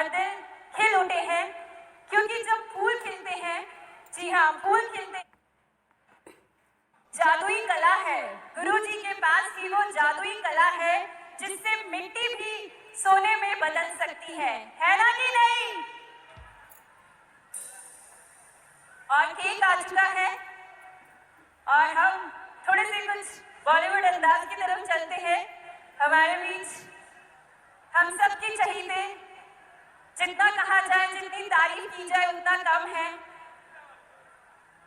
और दिल खिल उठे हैं, क्योंकि जब फूल खिलते हैं, जी हाँ फूल खिलते, जादुई कला है गुरुजी के पास की, वो जादुई कला है जिससे मिट्टी भी सोने में बदल सकती है ना कि नहीं? और केक आ चुका है और हम थोड़े से कुछ बॉलीवुड अंदाज की तरफ चलते हैं। हमारे बीच हम सबके चहीते, जितना कहा जाए, जितनी तारीफ की जाए उतना कम है।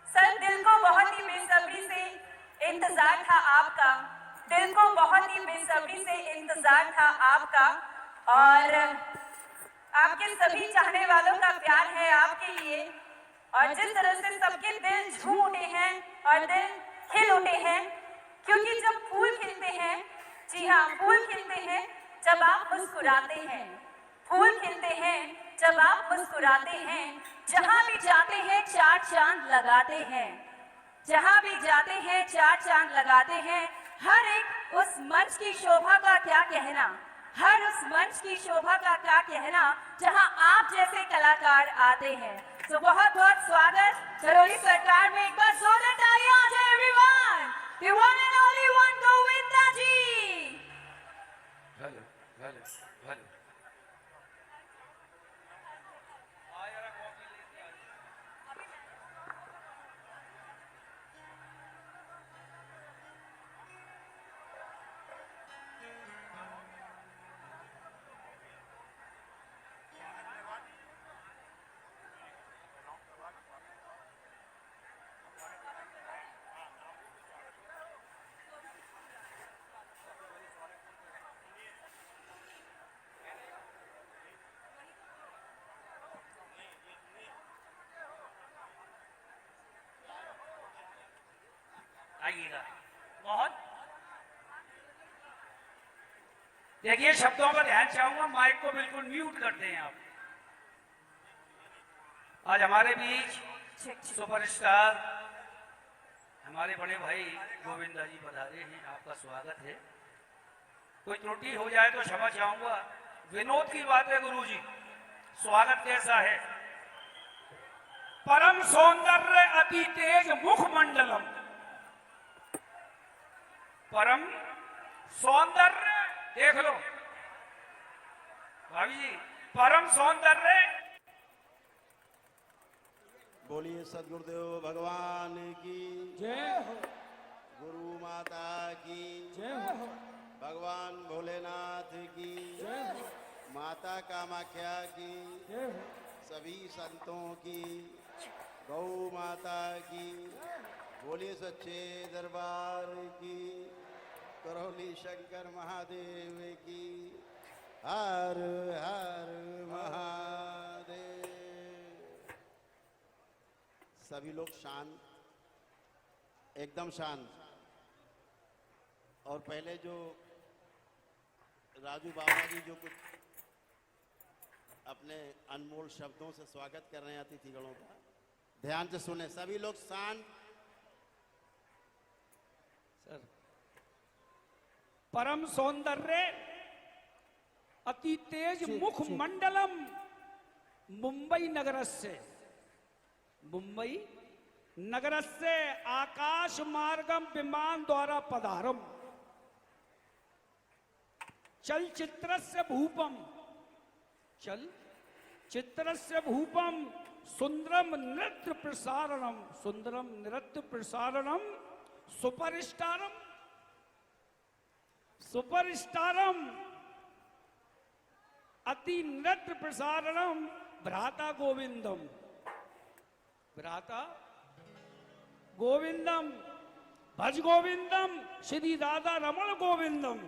सर, दिल को बहुत ही बेसब्री से इंतजार था आपका, दिल को बहुत ही बेसब्री से इंतजार था आपका, और आपके सभी चाहने वालों का प्यार है आपके लिए। और जिस तरह से सबके दिल झूम उठे हैं और दिल खिल उठे हैं, क्योंकि जब फूल खिलते हैं, जी हाँ फूल खिलते हैं जब आप मुस्कुराते हैं, फूल खिलते हैं जब आप मुस्कुराते हैं। जहाँ भी जाते हैं चार चांद लगाते हैं, जहाँ भी जाते हैं चार चांद लगाते हैं। हर एक उस मंच की शोभा का क्या कहना, हर उस मंच की शोभा का क्या कहना जहाँ आप जैसे कलाकार आते हैं। तो बहुत बहुत स्वागत चरोली सरकार में, एक बार जोरदार तालियां आ जाए everyone, the one and only one Govinda ji. भले भले भले आइएगा। बहुत देखिए, शब्दों का ध्यान चाहूंगा, माइक को बिल्कुल म्यूट कर दें आप। आज हमारे बीच सुपरस्टार हमारे बड़े भाई गोविंदा जी पधारे हैं, आपका स्वागत है। कोई त्रुटि हो जाए तो क्षमा चाहूंगा। विनोद की बात है गुरुजी, स्वागत कैसा है? परम सौंदर्य अति तेज मुखमंडलम, परम सौंदर्य, देख लो भाभी जी, परम सौंदर्य। बोलिए सदगुरुदेव भगवान की जय हो, गुरु माता की जय हो, भगवान भोलेनाथ की जय हो, माता कामाख्या की जय हो, सभी संतों की, गौ माता की, बोलिए सच्चे दरबार की, करौली शंकर महादेव की, हर हर महादेव। सभी लोग शांत, एकदम शांत। और पहले जो राजू बाबा जी जो कुछ अपने अनमोल शब्दों से स्वागत कर रहे हैं अतिथिगणों का, ध्यान से सुने सभी लोग, शांत। सर, परम सौंदर्य अति तेज मुख मंडलम मुंबई नगरस्य, मुंबई नगरस्य आकाश मार्गम विमान द्वारा पधारम, चलचित्रस्य भूपम, चल चित्रस्य भूपम, सुंदरम नृत्य प्रसारणम, सुंदरम नृत्य प्रसारणम, सुपरस्टारम, सुपरस्टारम अति नृत्य प्रसारणम, भ्राता गोविंदम, भ्राता गोविंदम, भज गोविंदम, श्री राधा रमण गोविंदम,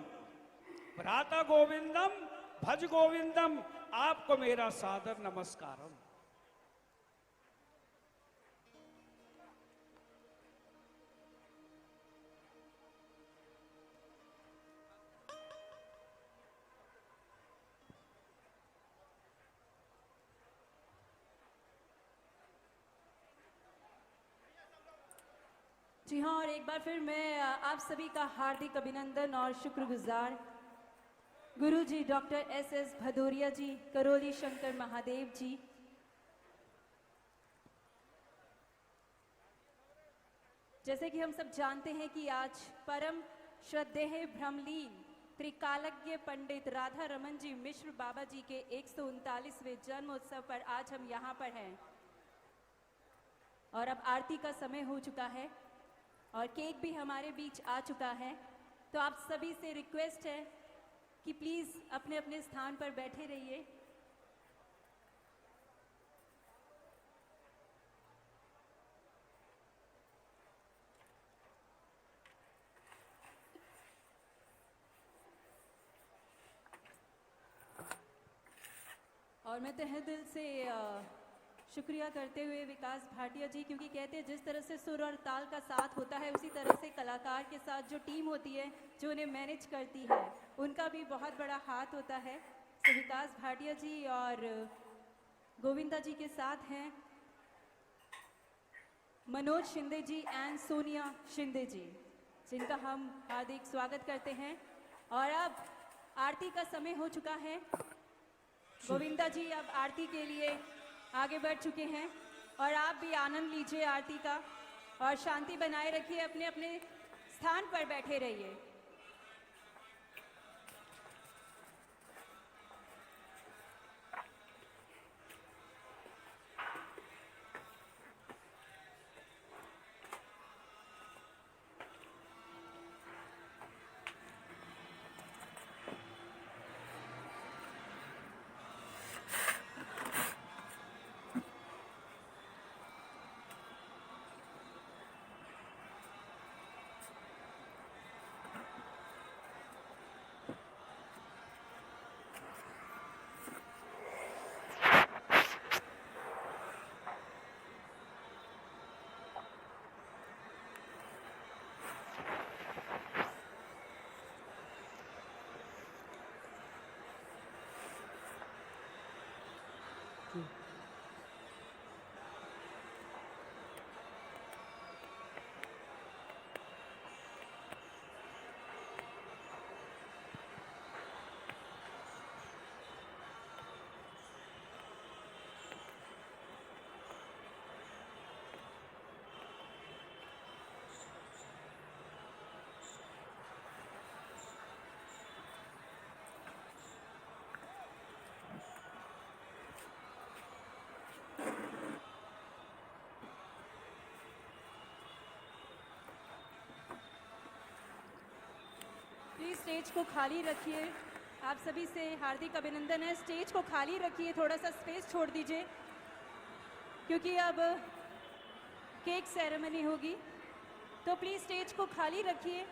भ्राता गोविंदम, भज गोविंदम। आपको मेरा सादर नमस्कारम। जी हाँ, और एक बार फिर मैं आप सभी का हार्दिक अभिनंदन और शुक्रगुजार। गुरुजी डॉक्टर एस भदौरिया जी, करौली शंकर महादेव जी, जैसे कि हम सब जानते हैं कि आज परम श्रद्धेय ब्रह्मलीन त्रिकालज्ञ पंडित राधा रमन जी मिश्र बाबा जी के 139वें जन्मोत्सव पर आज हम यहाँ पर हैं और अब आरती का समय हो चुका है और केक भी हमारे बीच आ चुका है। तो आप सभी से रिक्वेस्ट है कि प्लीज़ अपने अपने स्थान पर बैठे रहिए। और मैं तहे दिल से शुक्रिया करते हुए विकास भाटिया जी, क्योंकि कहते हैं जिस तरह से सुर और ताल का साथ होता है उसी तरह से कलाकार के साथ जो टीम होती है जो उन्हें मैनेज करती है उनका भी बहुत बड़ा हाथ होता है। तो विकास भाटिया जी और गोविंदा जी के साथ हैं मनोज शिंदे जी एंड सोनिया शिंदे जी, जिनका हम हार्दिक स्वागत करते हैं। और अब आरती का समय हो चुका है। गोविंदा जी अब आरती के लिए आगे बढ़ चुके हैं और आप भी आनंद लीजिए आरती का और शांति बनाए रखिए, अपने अपने स्थान पर बैठे रहिए। प्लीज स्टेज को खाली रखिए। आप सभी से हार्दिक अभिनंदन है। स्टेज को खाली रखिए, थोड़ा सा स्पेस छोड़ दीजिए क्योंकि अब केक सेरेमनी होगी, तो प्लीज स्टेज को खाली रखिए।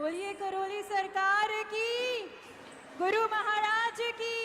बोलिए करौली सरकार की, गुरु महाराज की।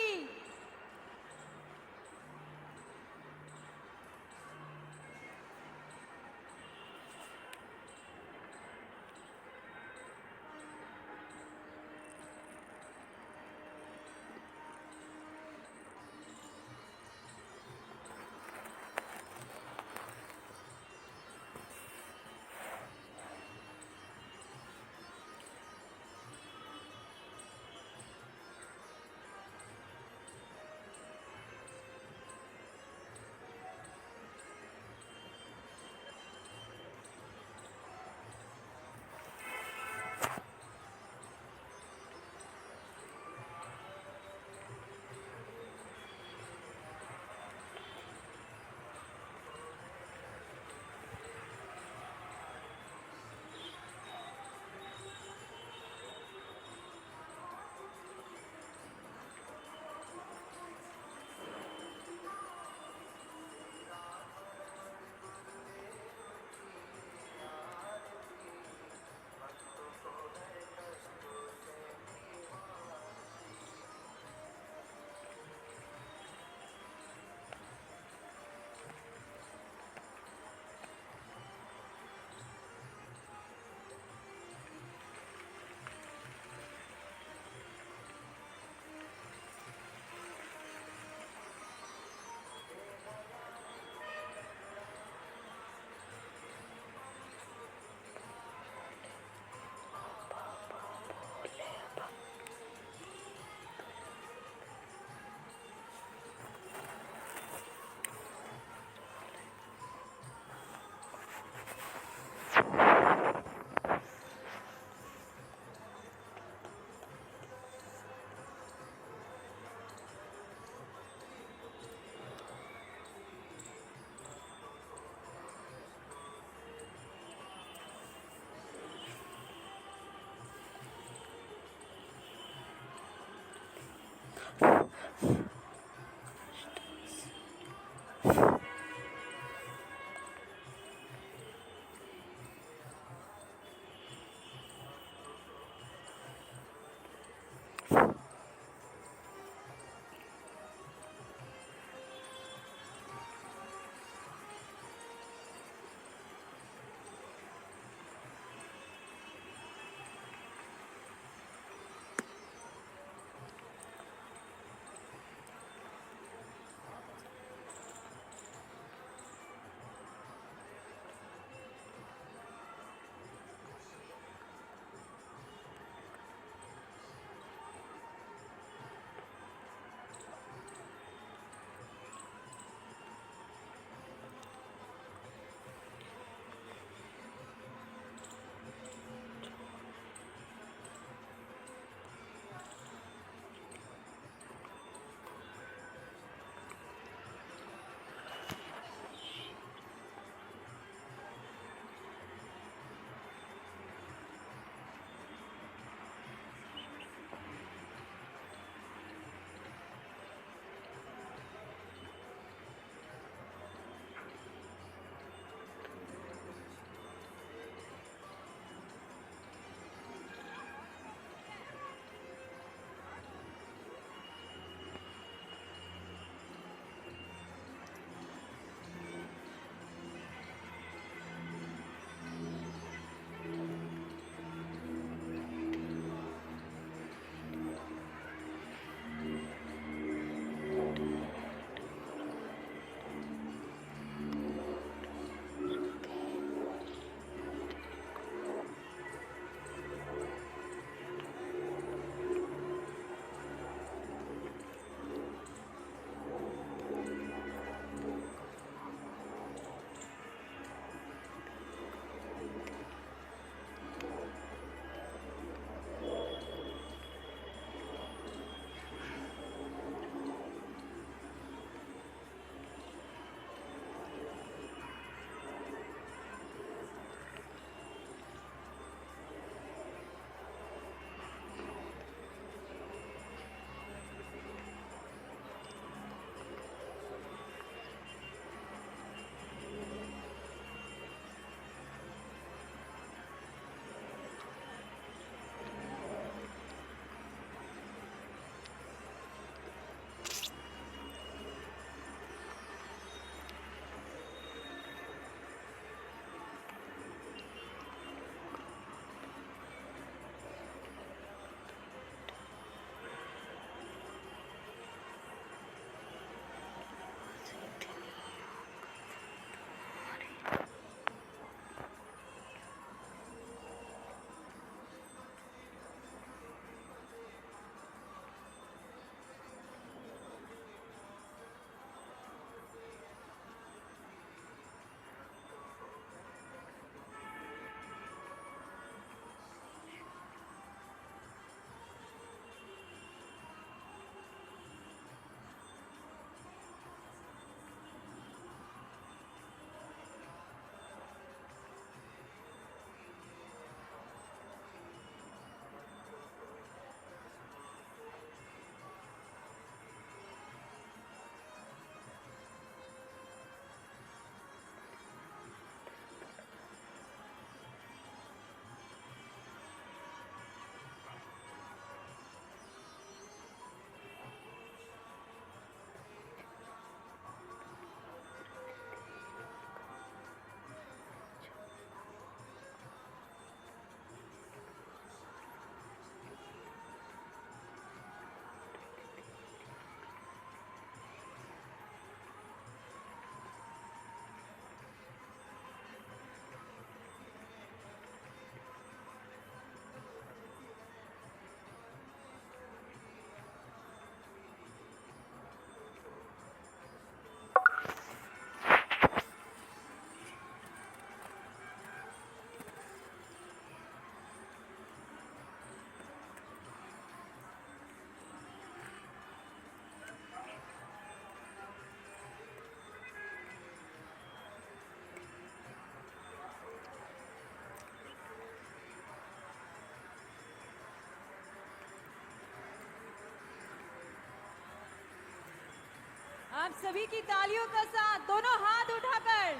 आप सभी की तालियों का साथ, दोनों हाथ उठाकर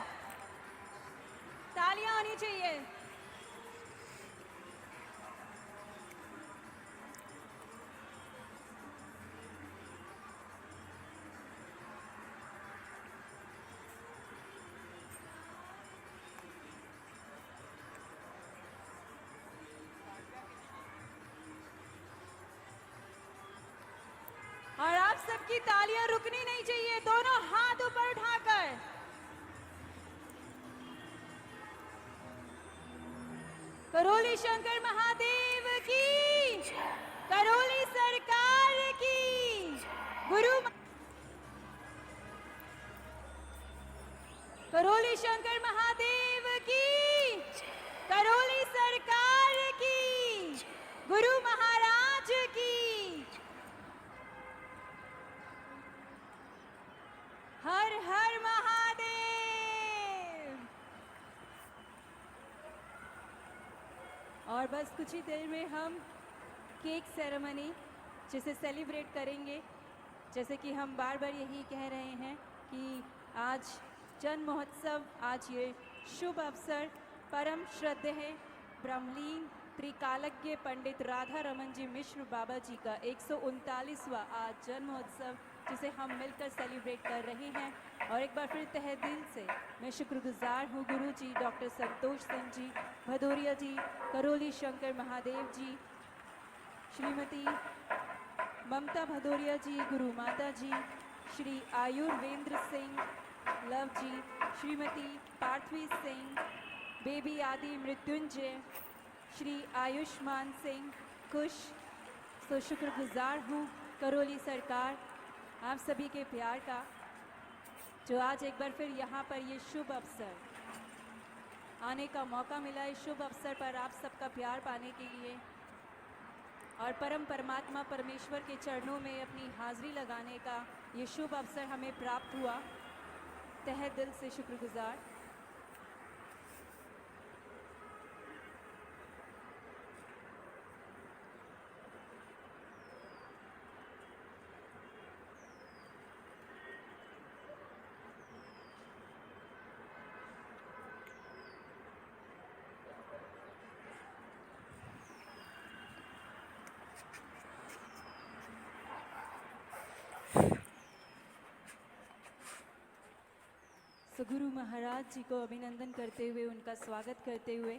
तालियां होनी चाहिए। और आप सबकी तालियां रुकनी नहीं चाहिए, दोनों हाथ ऊपर उठाकर। करोली शंकर महादेव की, करोली सरकार की, करोली शंकर महादेव की, करोली सरकार की, गुरु महाराज की। हर हर महादेव। और बस कुछ ही देर में हम केक सेरेमनी जिसे सेलिब्रेट करेंगे, जैसे कि हम बार बार यही कह रहे हैं कि आज जन्म महोत्सव, आज ये शुभ अवसर परम श्रद्धेय ब्रह्मलीन त्रिकालज्ञ पंडित राधा रमन जी मिश्र बाबा जी का 139वां आज जन्म महोत्सव, जिसे हम मिलकर सेलिब्रेट कर रहे हैं। और एक बार फिर तहे दिल से मैं शुक्रगुजार हूँ गुरु जी डॉक्टर संतोष सिंह जी भदौरिया जी, करोली शंकर महादेव जी, श्रीमती ममता भदौरिया जी, गुरु माता जी, श्री आयुर्वेंद्र सिंह लव जी, श्रीमती पार्थवी सिंह, बेबी आदि मृत्युंजय, श्री आयुष्मान सिंह कुश। तो शुक्रगुजार हूँ करोली सरकार आप सभी के प्यार का, जो आज एक बार फिर यहाँ पर ये शुभ अवसर आने का मौका मिला। इस शुभ अवसर पर आप सबका प्यार पाने के लिए और परम परमात्मा परमेश्वर के चरणों में अपनी हाजिरी लगाने का ये शुभ अवसर हमें प्राप्त हुआ। तहे दिल से शुक्रगुजार। तो गुरु महाराज जी को अभिनंदन करते हुए, उनका स्वागत करते हुए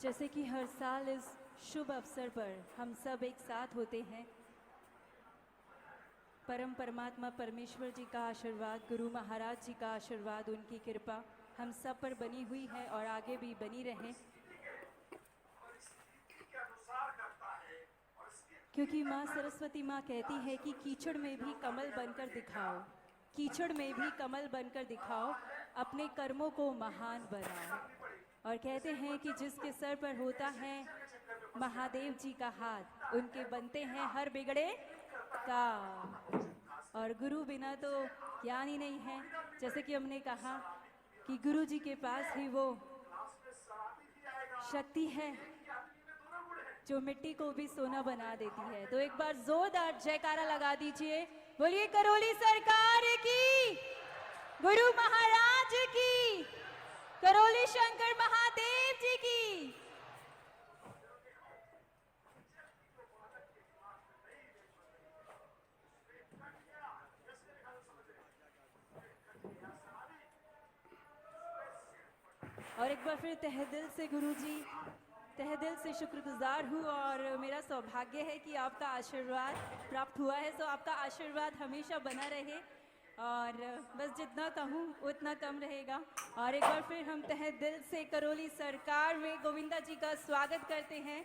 जैसे कि हर साल इस शुभ अवसर पर हम सब एक साथ होते हैं, परम परमात्मा परमेश्वर जी का आशीर्वाद, गुरु महाराज जी का आशीर्वाद, उनकी कृपा हम सब पर बनी हुई है और आगे भी बनी रहे। क्योंकि माँ सरस्वती माँ कहती है कि कीचड़ में भी कमल बनकर दिखाओ, कीचड़ में भी कमल बनकर दिखाओ, अपने कर्मों को महान बनाओ। और कहते हैं कि जिसके सर पर होता है महादेव जी का हाथ, उनके बनते हैं हर बिगड़े का। और गुरु बिना तो ज्ञान ही नहीं है। जैसे कि हमने कहा कि गुरु जी के पास ही वो शक्ति है जो मिट्टी को भी सोना बना देती है। तो एक बार जोरदार जयकारा लगा दीजिए, बोलिए करोली सरकार की, गुरु महाराज की, करोली शंकर महादेव जी की। और एक बार फिर तहे दिल से गुरुजी, तहे दिल से शुक्रगुजार हूँ। और मेरा सौभाग्य है कि आपका आशीर्वाद प्राप्त हुआ है, तो आपका आशीर्वाद हमेशा बना रहे। और बस जितना कहूँ उतना कम रहेगा। और एक बार फिर हम तहे दिल से करोली सरकार में गोविंदा जी का स्वागत करते हैं।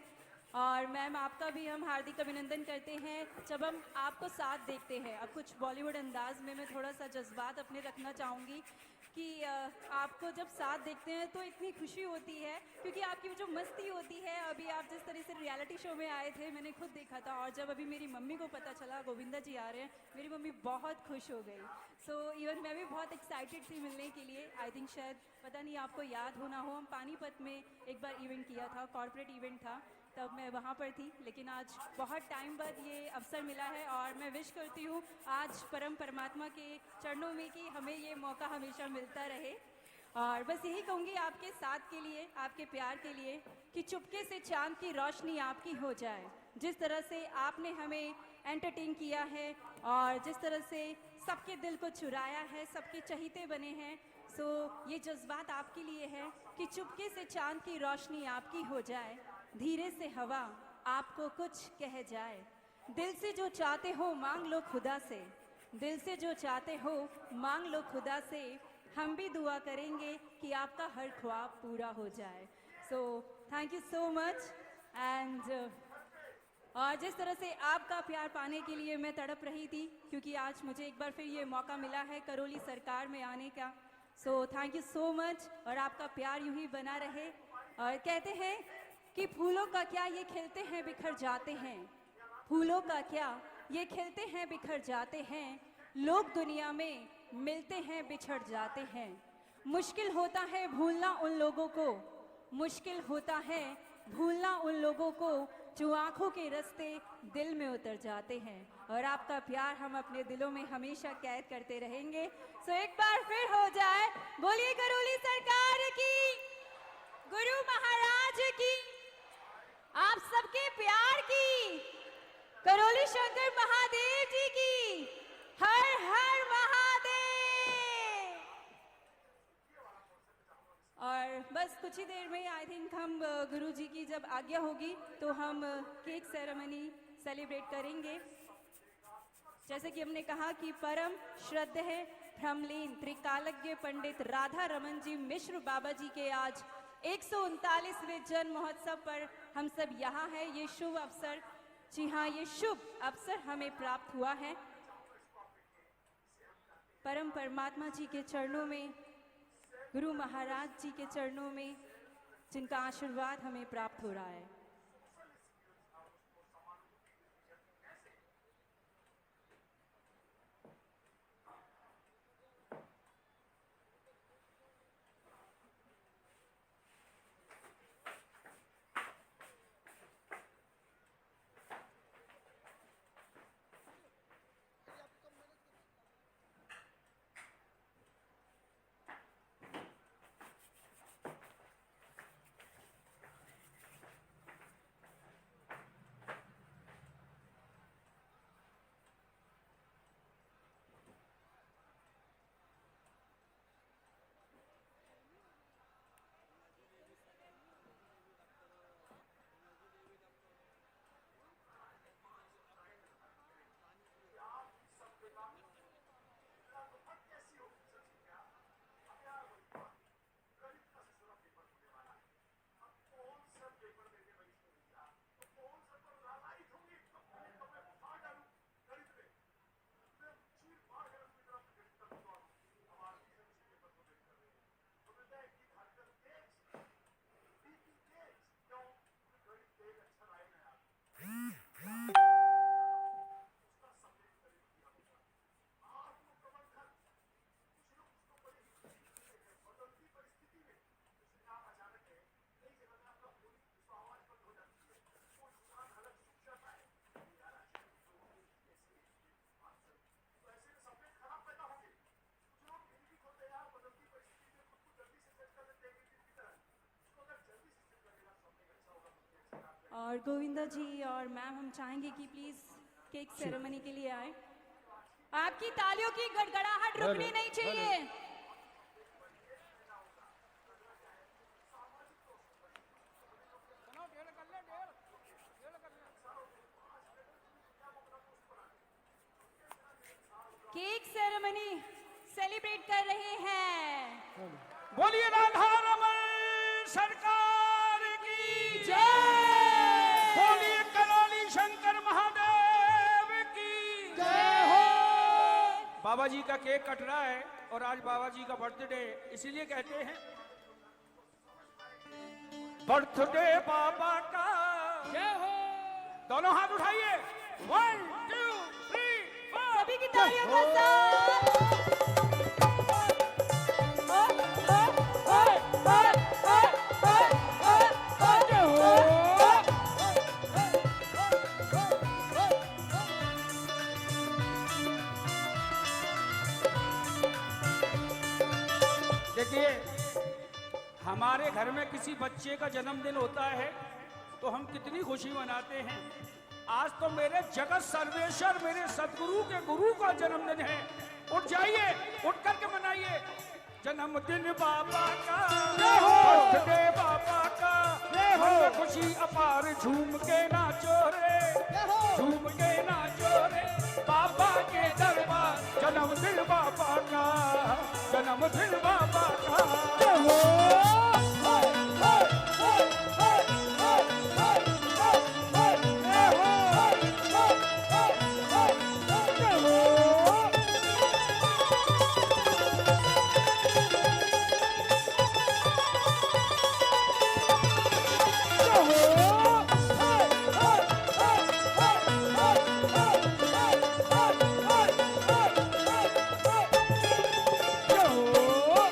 और मैम आपका भी हम हार्दिक अभिनंदन करते हैं। जब हम आपको साथ देखते हैं, अब कुछ बॉलीवुड अंदाज में मैं थोड़ा सा जज्बात अपने रखना चाहूँगी कि आपको जब साथ देखते हैं तो इतनी खुशी होती है, क्योंकि आपकी जो मस्ती होती है, अभी आप जिस तरह से रियलिटी शो में आए थे मैंने खुद देखा था, और जब अभी मेरी मम्मी को पता चला गोविंदा जी आ रहे हैं, मेरी मम्मी बहुत खुश हो गई। सो इवन मैं भी बहुत एक्साइटेड थी मिलने के लिए। आई थिंक शायद पता नहीं आपको याद हो ना हो, हम पानीपत में एक बार इवेंट किया था, कॉर्पोरेट इवेंट था, तब मैं वहाँ पर थी। लेकिन आज बहुत टाइम बाद ये अवसर मिला है और मैं विश करती हूँ आज परम परमात्मा के चरणों में कि हमें ये मौका हमेशा मिलता रहे। और बस यही कहूँगी आपके साथ के लिए, आपके प्यार के लिए, कि चुपके से चांद की रोशनी आपकी हो जाए। जिस तरह से आपने हमें एंटरटेन किया है और जिस तरह से सबके दिल को चुराया है, सबके चहीते बने हैं, सो ये जज्बात आपके लिए है कि चुपके से चांद की रोशनी आपकी हो जाए, धीरे से हवा आपको कुछ कह जाए। दिल से जो चाहते हो मांग लो खुदा से, दिल से जो चाहते हो मांग लो खुदा से, हम भी दुआ करेंगे कि आपका हर ख्वाब पूरा हो जाए। So thank you so much. And और जिस तरह से आपका प्यार पाने के लिए मैं तड़प रही थी, क्योंकि आज मुझे एक बार फिर ये मौका मिला है करौली सरकार में आने का। So thank you so much, और आपका प्यार यूं ही बना रहे। और कहते हैं कि फूलों का क्या ये खिलते हैं बिखर जाते हैं, फूलों का क्या ये खिलते हैं बिखर जाते हैं, लोग दुनिया में मिलते हैं बिछड़ जाते हैं। मुश्किल होता है भूलना उन लोगों को, मुश्किल होता है भूलना उन लोगों को जो आंखों के रास्ते दिल में उतर जाते हैं। और आपका प्यार हम अपने दिलों में हमेशा कैद करते रहेंगे। सो एक बार फिर हो जाए, बोलिए करौली सरकार की, गुरु महाराज की, आप सबके प्यार की, करौली शंकर महादेव जी की, हर हर महादेव। और बस कुछ ही देर में आई थिंक हम गुरु जी की जब आज्ञा होगी तो हम केक सेरेमनी सेलिब्रेट करेंगे। जैसे कि हमने कहा कि परम श्रद्धेय भ्रमलीन त्रिकालज्ञ पंडित राधा रमन जी मिश्र बाबा जी के आज 139वें जन्म महोत्सव पर हम सब यहाँ हैं। ये शुभ अवसर, जी हाँ, ये शुभ अवसर हमें प्राप्त हुआ है परम परमात्मा जी के चरणों में, गुरु महाराज जी के चरणों में, जिनका आशीर्वाद हमें प्राप्त हो रहा है। और गोविंदा जी और मैम हम चाहेंगे कि प्लीज केक सेरेमनी के लिए आए। आपकी तालियों की गड़गड़ाहट रुकनी नहीं चाहिए। केक सेरेमनी सेलिब्रेट कर रहे हैं। बोलिए राधा रमन सरकार की जय, बोलिए करौली शंकर महादेव की जय हो। बाबा जी का केक कट रहा है। और आज बाबा जी का बर्थडे, इसीलिए कहते हैं बर्थडे बाबा का जय हो। दोनों हाथ उठाइए, 1 2 3 4। सभी की तालियों का साथ। देखिए, हमारे घर में किसी बच्चे का जन्मदिन होता है तो हम कितनी खुशी मनाते हैं। आज तो मेरे जगत सर्वेश्वर, मेरे सदगुरु के गुरु का जन्मदिन है। उठ जाइए, उठ करके मनाइए। जन्मदिन बाबा का, बर्थडे बाबा का, मन खुशी अपार, झूम के नाचो रे, झूम के नाचो रे, बाबा के दरबार। जन्मदिन बाबा का, जन्मदिन बाबा का।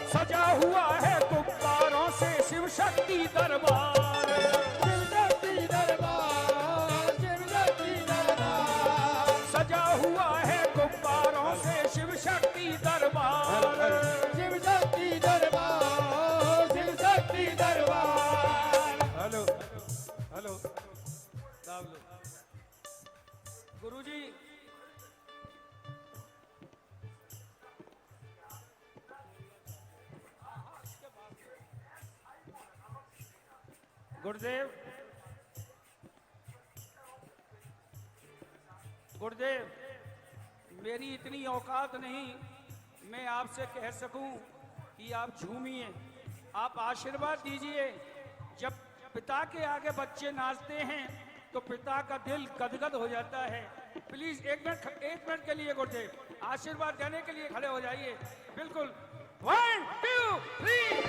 सजा हुआ है गुब्बारों से शिव शक्ति दरबार, शिव शक्ति दरबार, शिव शक्ति दरबार। सजा हुआ है गुब्बारों से शिव शक्ति दरबार, शिव शक्ति दरबार, शिव शक्ति दरबार। हेलो हेलो, दाब लो गुरुजी। गुरुदेव, गुरुदेव, मेरी इतनी औकात नहीं मैं आपसे कह सकूं कि आप झूमिए, आप आशीर्वाद दीजिए। जब पिता के आगे बच्चे नाचते हैं तो पिता का दिल गदगद हो जाता है। प्लीज एक मिनट के लिए गुरुदेव आशीर्वाद देने के लिए खड़े हो जाइए। बिल्कुल, 1 2 3।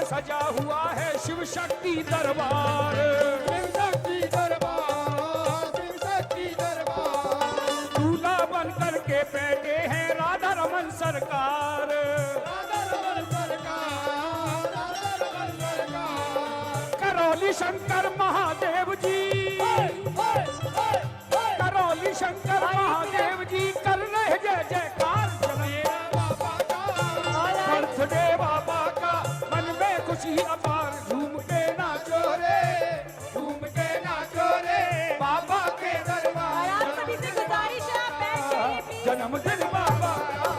सजा हुआ है शिव शक्ति दरबार, शिव शक्ति दरबार, शिव शक्ति दरबार। दूल्हा बन करके बैठे हैं राधा रमन सरकार, राधा रमन सरकार, राधा रमन सरकार। करौली शंकर महादेव जी, करौली शंकर महादेव जी कर रहे जय जयकार। बर्थडे बाबा का, मन में खुशी अपार, झूम के नाचो रे, झूम के नाचो रे, बाबा के दरबार। और आप सभी से गुजारिश है, आप बैठ जाइए प्लीज। जन्मदिन बाबा का।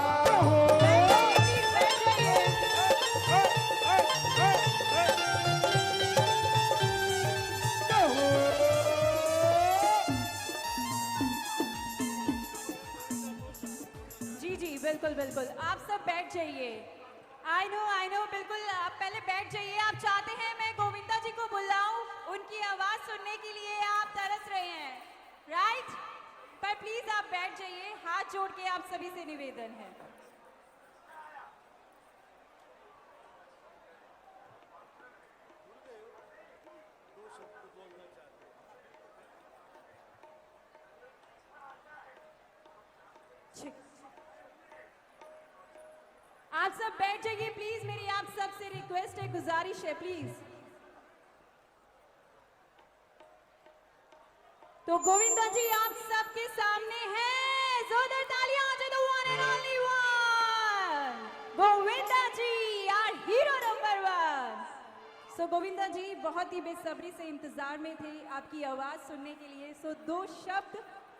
जी जी बिल्कुल बिल्कुल, आप सब बैठ जाइए। आई नो बिल्कुल, आप पहले बैठ जाइए। आप चाहते हैं मैं गोविंदा जी को बुलाऊं, उनकी आवाज सुनने के लिए आप तरस रहे हैं, राइट? पर प्लीज आप बैठ जाइए, हाथ जोड़ के आप सभी से निवेदन है। आप सब बैठ जाइए प्लीज, मेरी आप सब से रिक्वेस्ट है, गुजारिश है प्लीज। तो गोविंदा जी आप सबके सामने हैं, जोरदार तालियां to the one and only one, Govinda ji, our hero number 1। सो गोविंदा जी बहुत ही बेसब्री से इंतजार में थे आपकी आवाज सुनने के लिए। सो 2 शब्द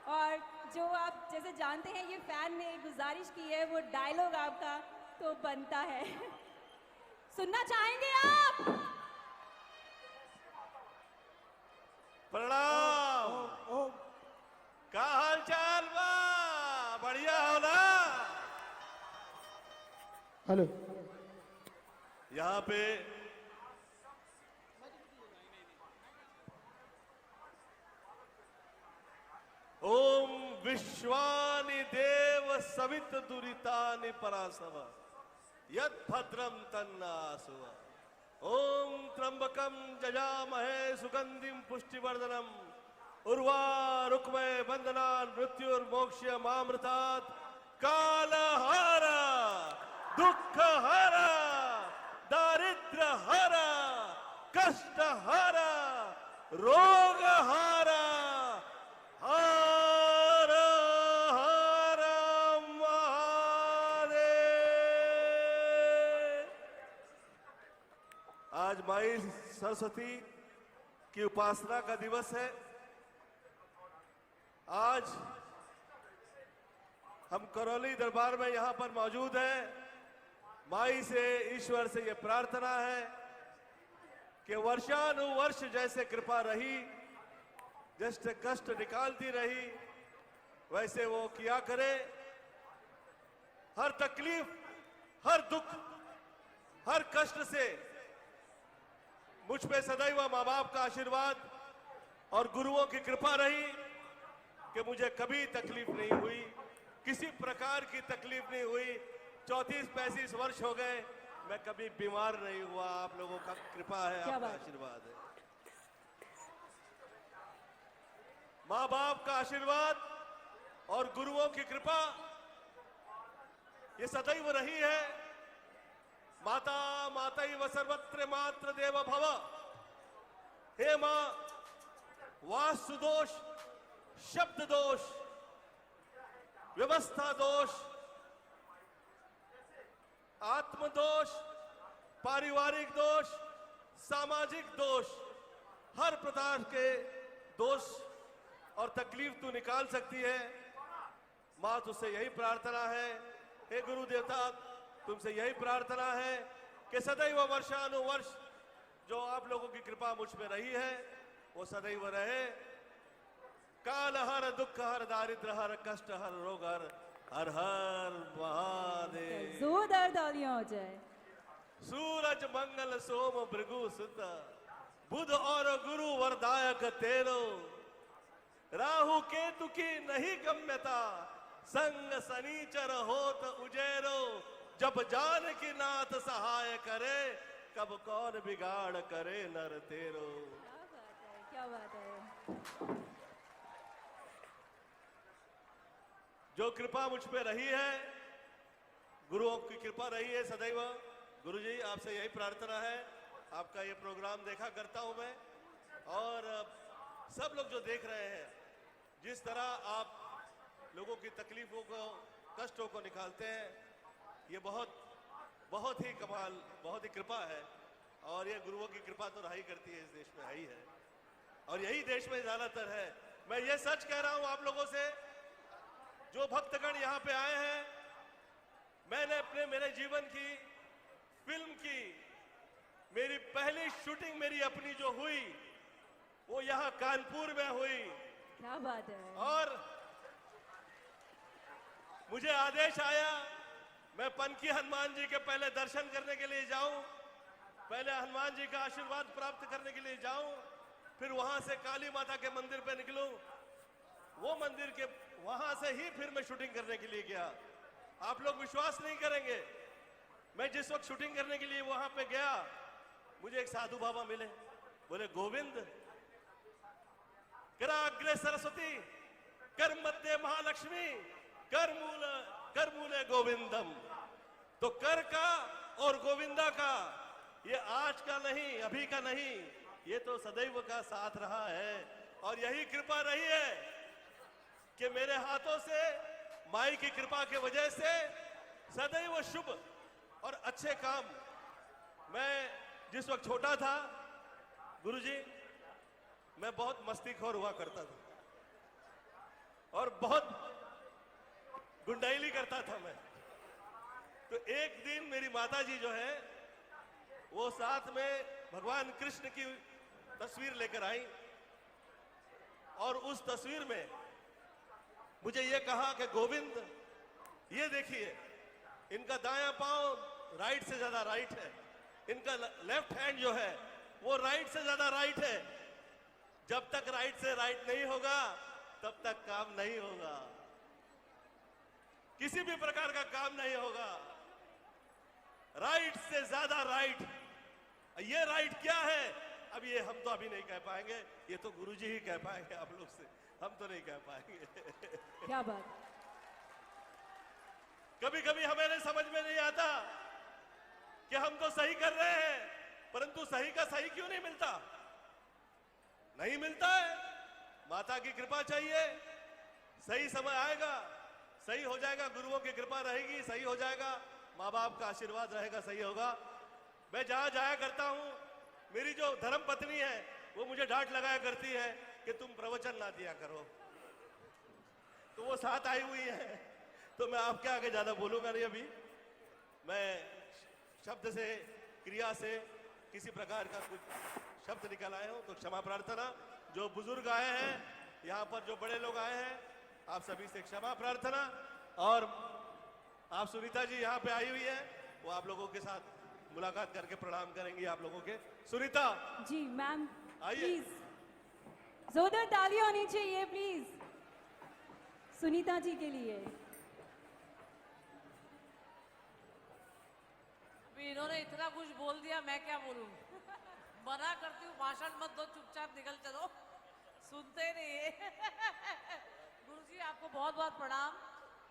और जो आप जैसे जानते हैं ये फैन ने गुजारिश की है वो डायलॉग आपका तो बनता है सुनना चाहेंगे आप? प्रणाम। का हाल चाल बा? बढ़िया हो ना? हेलो। यहाँ पे ओम विश्वानि देव सवित दुरितानि परासव यत् भद्रम तन्नासुव ओम त्र्यंबकम जजामहे सुगंधिम पुष्टिवर्धनम उर्वारुकमय बंधनान् मृत्युर्मोक्ष्यमामृतात् कालहारा दुःखहारा दारिद्र्यहारा कष्टहारा रोगहारा हर हर महादेव। आज माई सरस्वती की उपासना का दिवस है। आज हम करौली दरबार में यहाँ पर मौजूद हैं। माई से ईश्वर से ये प्रार्थना है कि वर्षानुवर्ष जैसे कृपा रही, जैसे कष्ट निकालती रही, वैसे वो किया करे। हर तकलीफ, हर दुख, हर कष्ट से मुझ पे सदैव माँ बाप का आशीर्वाद और गुरुओं की कृपा रही कि मुझे कभी तकलीफ नहीं हुई, किसी प्रकार की तकलीफ नहीं हुई। 34-35 वर्ष हो गए, मैं कभी बीमार नहीं हुआ। आप लोगों का कृपा है, आपका आशीर्वाद है, माँ बाप का आशीर्वाद और गुरुओं की कृपा ये सदैव रही है। माता मातैव सर्वत्र मात्र देव भव। हे माँ, वास्तु दोष, शब्द दोष, व्यवस्था दोष, आत्म दोष, पारिवारिक दोष, सामाजिक दोष, हर प्रकार के दोष और तकलीफ तू निकाल सकती है। माँ तुझसे यही प्रार्थना है। हे गुरु देवता, तुमसे यही प्रार्थना है कि सदैव वर्षानुवर्ष जो आप लोगों की कृपा मुझ पे रही है वो सदैव रहे। काल हर दुख हर दारिद्र हर कष्ट हर रोग हर हर हर महादेव। जोरदार तालियां हो जाए। सूरज मंगल सोम भृगु सुत बुध और गुरु वरदायक तेरो। राहु केतु की नहीं गम्यता संग सनीचर होत उजेरो। जब जान की नाथ सहाय करे कब कौन बिगाड़ करे नर तेरो। क्या बात है। जो कृपा मुझ पे रही है, गुरुओं की कृपा रही है सदैव। गुरुजी आपसे यही प्रार्थना है। आपका ये प्रोग्राम देखा करता हूं मैं, और सब लोग जो देख रहे हैं, जिस तरह आप लोगों की तकलीफों को, कष्टों को निकालते हैं, ये बहुत ही कमाल, बहुत ही कृपा है। और ये गुरुओं की कृपा तो रही करती है, इस देश में है ही है, और यही देश में ज्यादातर है। मैं ये सच कह रहा हूं आप लोगों से, जो भक्तगण यहाँ पे आए हैं, मैंने मेरे जीवन की फिल्म की मेरी पहली शूटिंग मेरी अपनी जो हुई वो यहाँ कानपुर में हुई। क्या बात है। और मुझे आदेश आया मैं पनकी हनुमान जी के पहले दर्शन करने के लिए जाऊं, पहले हनुमान जी का आशीर्वाद प्राप्त करने के लिए जाऊं, फिर वहां से काली माता के मंदिर पे निकलूं। वो मंदिर के वहां से ही फिर मैं शूटिंग करने के लिए गया। आप लोग विश्वास नहीं करेंगे, मैं जिस वक्त शूटिंग करने के लिए वहां पे गया, मुझे एक साधु बाबा मिले। बोले, गोविंद, कराग्रे सरस्वती, कर मध्य महालक्ष्मी, कर मूले गोविंदम। तो कर का और गोविंदा का ये आज का नहीं, अभी का नहीं, ये तो सदैव का साथ रहा है। और यही कृपा रही है कि मेरे हाथों से, माई की कृपा के वजह से सदैव शुभ और अच्छे काम। मैं जिस वक्त छोटा था गुरुजी, मैं बहुत मस्तीखोर हुआ करता था। और बहुत गुंडाइली करता था मैं। तो एक दिन मेरी माता जी जो है वो साथ में भगवान कृष्ण की तस्वीर लेकर आई और उस तस्वीर में मुझे ये कहा कि गोविंद ये देखिए, इनका दायां पांव राइट से ज्यादा राइट है, इनका लेफ्ट हैंड जो है वो राइट से ज्यादा राइट है। जब तक राइट से राइट नहीं होगा तब तक काम नहीं होगा, किसी भी प्रकार का काम नहीं होगा। राइट से ज्यादा राइट, ये राइट क्या है अब ये हम तो अभी नहीं कह पाएंगे, ये तो गुरुजी ही कह पाएंगे आप लोग से, हम तो नहीं कह पाएंगे। क्या बात। कभी कभी हमें नहीं समझ में नहीं आता कि हम तो सही कर रहे हैं, परंतु सही का सही क्यों नहीं मिलता? नहीं मिलता है। माता की कृपा चाहिए, सही समय आएगा, सही हो जाएगा, गुरुओं की कृपा रहेगी, सही हो जाएगा, माँ बाप का आशीर्वाद रहेगा, सही होगा। मैं जहां जाया करता हूं, मेरी जो धर्म पत्नी है वो मुझे डांट लगाया करती है कि तुम प्रवचन ना दिया करो, तो वो साथ आई हुई है, तो मैं आपके आगे ज्यादा बोलूंगा नहीं। अभी मैं शब्द से, क्रिया से किसी प्रकार का कुछ शब्द निकल आए हो तो क्षमा प्रार्थना। जो बुजुर्ग आए हैं, यहाँ पर जो बड़े लोग आए हैं, आप सभी से क्षमा प्रार्थना। और आप सुनीता जी यहाँ पे आई हुई है, वो आप लोगों के साथ मुलाकात करके प्रणाम करेंगी आप लोगों के। सुनीता जी मैम, आइए। प्लीज जोरदार तालियां होनी चाहिए प्लीज सुनीता जी के लिए। अभी इन्होंने इतना कुछ बोल दिया, मैं क्या बोलूं। मना करती हूँ, भाषण मत दो, चुपचाप निकल चलो, सुनते नहीं है। गुरुजी आपको बहुत बहुत प्रणाम,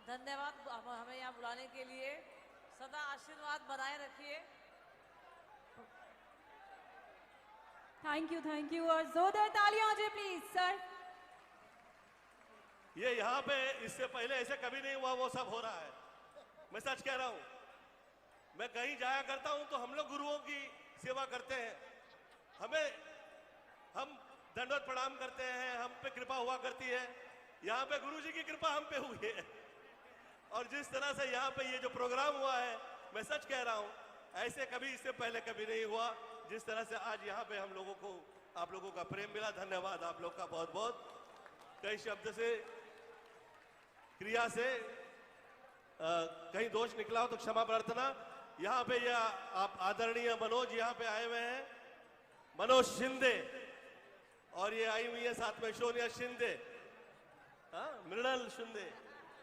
धन्यवाद हमें यहाँ बुलाने के लिए, सदा आशीर्वाद बनाए रखिए। थैंक यू और जोरदार तालियां हो जाए प्लीज सर। ये यहाँ पे इससे पहले ऐसे कभी नहीं हुआ, वो सब हो रहा है, मैं सच कह रहा हूँ। मैं कहीं जाया करता हूँ तो हम लोग गुरुओं की सेवा करते हैं, हम दंडवत प्रणाम करते हैं, हम पे कृपा हुआ करती है। यहाँ पे गुरुजी की कृपा हम पे हुई है, और जिस तरह से यहाँ पे ये जो प्रोग्राम हुआ है, मैं सच कह रहा हूँ, ऐसे कभी इससे पहले कभी नहीं हुआ जिस तरह से आज यहाँ पे हम लोगों को, आप लोगों का प्रेम मिला। धन्यवाद आप लोग का बहुत बहुत। कई शब्द से, क्रिया से कहीं दोष निकला हो तो क्षमा प्रार्थना। यहाँ पे यह आप आदरणीय मनोज यहाँ पे आए हुए हैं, मनोज शिंदे, और ये आई हुई है साथ में सोनिया शिंदे, मृणाल शिंदे,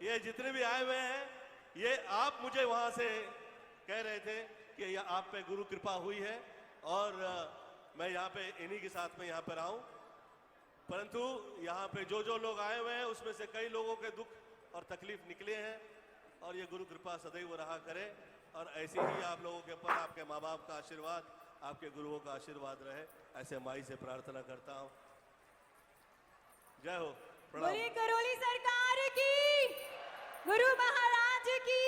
ये जितने भी आए हुए हैं, ये आप मुझे वहां से कह रहे थे कि ये आप पे गुरु कृपा हुई है, और मैं यहाँ पे इन्हीं के साथ में यहाँ पर आऊं। परंतु यहाँ पे जो जो लोग आए हुए हैं उसमें से कई लोगों के दुख और तकलीफ निकले हैं, और ये गुरु कृपा सदैव रहा करे, और ऐसे ही आप लोगों के ऊपर आपके माँ बाप का आशीर्वाद, आपके गुरुओं का आशीर्वाद रहे, ऐसे माई से प्रार्थना करता हूँ। जय हो, प्रणाम। बोलिए करोली सरकार की, गुरु महाराज की।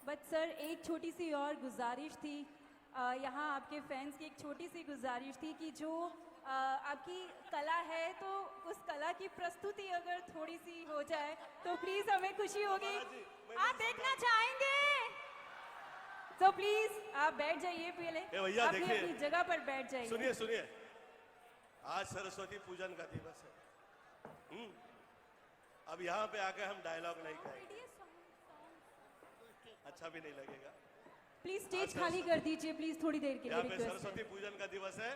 बट सर एक छोटी सी और गुजारिश थी, यहाँ आपके फैंस की एक छोटी सी गुजारिश थी कि जो आपकी कला है तो उस कला की प्रस्तुति अगर थोड़ी सी हो जाए तो प्लीज हमें खुशी होगी। आप देखना चाहेंगे तो प्लीज आप बैठ जाइए, पहले भैया अपनी देखिए, अपनी जगह पर बैठ जाइए। सुनिए सुनिए, आज सरस्वती पूजन का दिवस है। अब यहाँ पे आके हम डायलॉग नहीं कहेंगे, अच्छा भी नहीं लगेगा। प्लीज स्टेज खाली कर दीजिए प्लीज, थोड़ी देर के लिए यहाँ पे रिक्वेस्ट है। सरस्वती पूजन का दिवस है।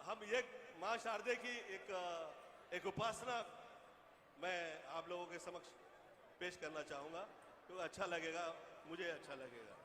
हम ये माँ शारदे की एक उपासना मैं आप लोगों के समक्ष पेश करना चाहूंगा, तो अच्छा लगेगा, मुझे अच्छा लगेगा।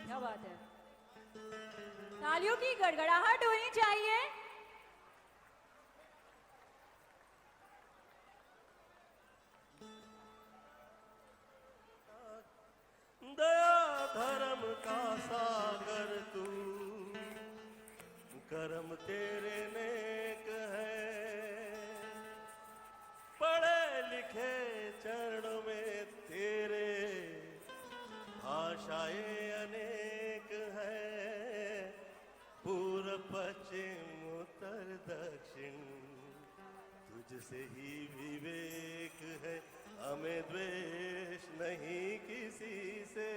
क्या बात है, तालियों की गड़गड़ाहट होनी चाहिए। दया धर्म का सागर तू, कर्म तेरे नेक है, पढ़े लिखे चरण में तेरे, भाषाएं अनेक है, पूर्व पश्चिम उत्तर दक्षिण, तुझसे ही विवेक है, हमें द्वेष नहीं किसी से,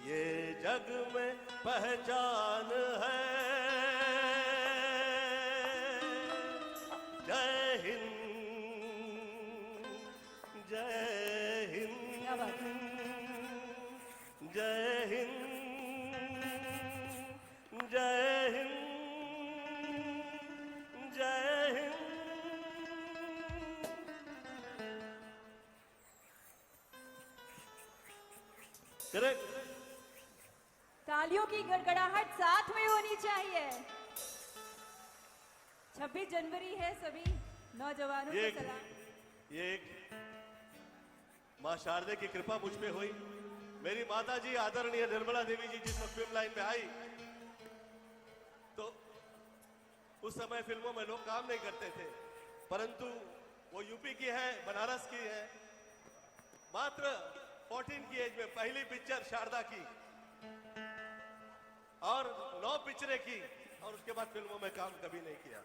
ये जग में पहचान है। जय हिंद, जय हिंद, क्या बात है। जय हिंद, जय हिंद, जय हिंद। करेक्ट। तालियों की गड़गड़ाहट साथ में होनी चाहिए। 26 जनवरी है, सभी नौजवानों ये को सलाम। एक माँ शारदे की कृपा मुझ पे हुई। मेरी माता जी आदरणीय निर्मला देवी जी जिस वक्त फिल्म लाइन में आई, तो उस समय फिल्मों में लोग काम नहीं करते थे, परंतु वो यूपी की है, बनारस की है, मात्र 14 की एज में पहली पिक्चर शारदा की और 9 पिक्चरें की, और उसके बाद फिल्मों में काम कभी नहीं किया।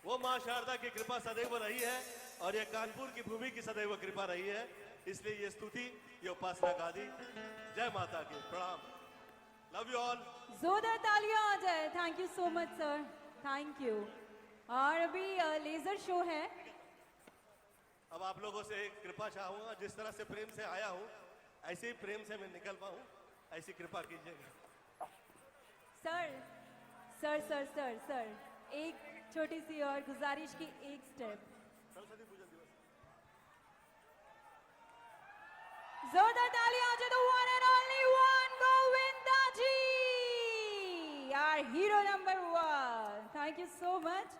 वो मां शारदा की कृपा सदैव रही है, और ये कानपुर की भूमि की सदैव कृपा रही है, इसलिए ये स्तुति, ये उपासना गादी। जय माता की, प्रणाम, लव यू ऑल। जोरदार तालियां आ जाए। Thank you so much sir, thank you. और अभी लेजर शो है। अब आप लोगों से एक कृपा चाहूंगा, जिस तरह से प्रेम से आया हूं, ऐसे ही प्रेम से मैं निकल पाऊं, ऐसी कृपा कीजिएगा। Sir sir sir sir sir एक छोटी सी और गुजारिश की, एक स्टेप। सरस्वती पूजन दिवस। जोरदार तालियां to the one and only one Govinda ji, our hero number 1. Thank you so much.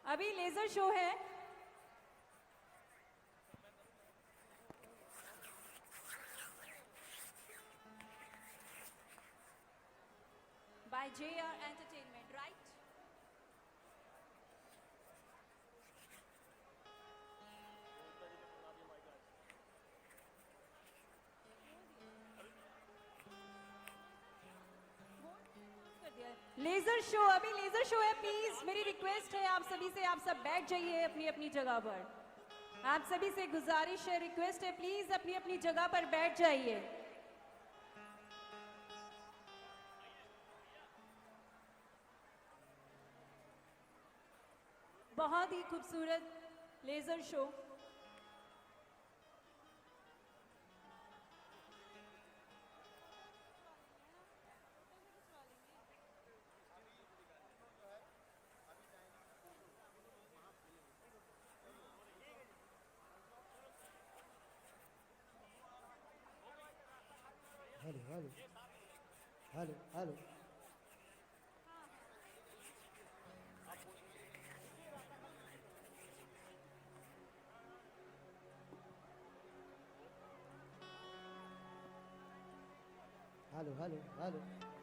अभी लेजर शो है। By JR Entertainment, right? Laser show, अभी लेजर शो है। प्लीज मेरी रिक्वेस्ट है आप सभी से, आप सब बैठ जाइए अपनी अपनी जगह पर। आप सभी से गुजारिश है, रिक्वेस्ट है, प्लीज अपनी अपनी जगह पर बैठ जाइए। बहुत ही खूबसूरत laser show. Hello hello hello hello. Hello hello hello.